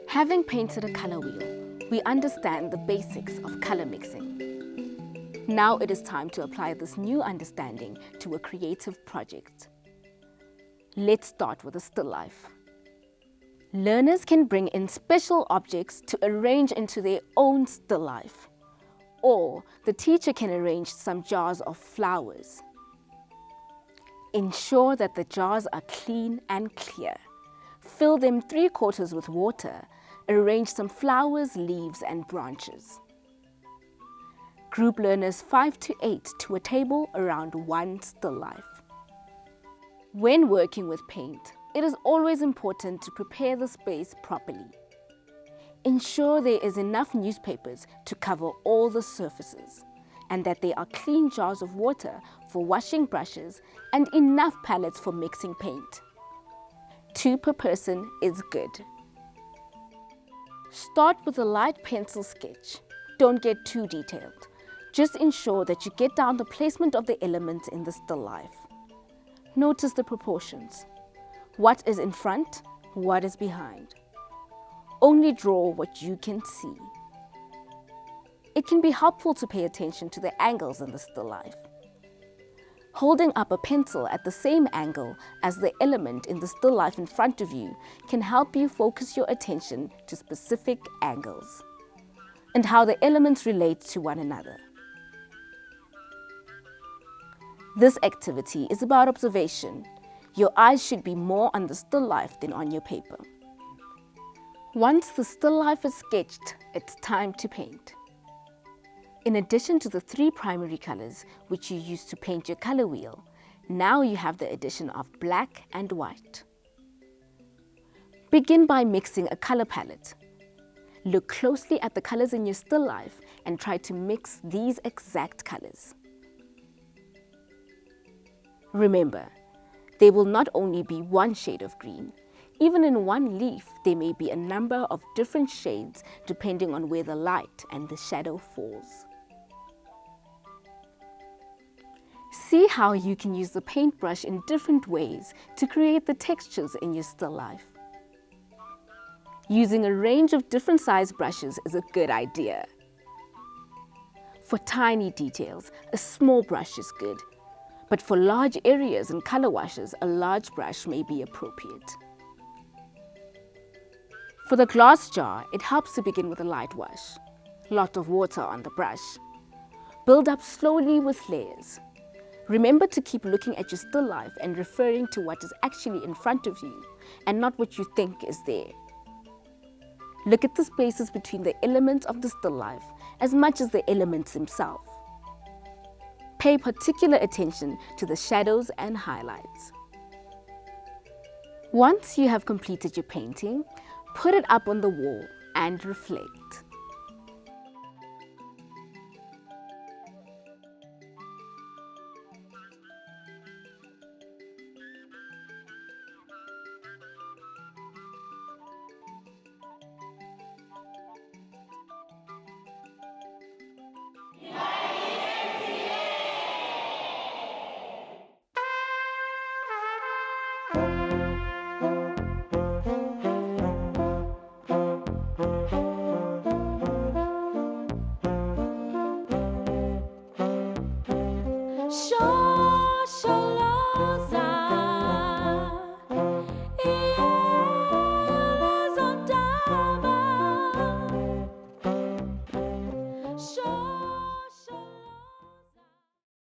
Having painted a color wheel, we understand the basics of color mixing. Now it is time to apply this new understanding to a creative project. Let's start with a still life. Learners can bring in special objects to arrange into their own still life. Or the teacher can arrange some jars of flowers. Ensure that the jars are clean and clear. Fill them 3/4 with water. Arrange some flowers, leaves and branches. Group learners 5 to 8 to a table around one still life. When working with paint, it is always important to prepare the space properly. Ensure there is enough newspapers to cover all the surfaces and that there are clean jars of water for washing brushes and enough pallets for mixing paint. 2 per person is good. Start with a light pencil sketch. Don't get too detailed. Just ensure that you get down the placement of the elements in the still life. Notice the proportions. What is in front, what is behind. Only draw what you can see. It can be helpful to pay attention to the angles in the still life. Holding up a pencil at the same angle as the element in the still life in front of you can help you focus your attention to specific angles and how the elements relate to one another. This activity is about observation. Your eyes should be more on the still life than on your paper. Once the still life is sketched, it's time to paint. In addition to the 3 primary colors which you use to paint your color wheel, now you have the addition of black and white. Begin by mixing a color palette. Look closely at the colors in your still life and try to mix these exact colors. Remember, there will not only be one shade of green. Even in one leaf, there may be a number of different shades depending on where the light and the shadow falls. See how you can use the paintbrush in different ways to create the textures in your still life. Using a range of different size brushes is a good idea. For tiny details, a small brush is good, but for large areas and color washes, a large brush may be appropriate. For the glass jar, it helps to begin with a light wash. Lot of water on the brush. Build up slowly with layers. Remember to keep looking at your still life and referring to what is actually in front of you and not what you think is there. Look at the spaces between the elements of the still life as much as the elements themselves. Pay particular attention to the shadows and highlights. Once you have completed your painting, put it up on the wall and reflect. Show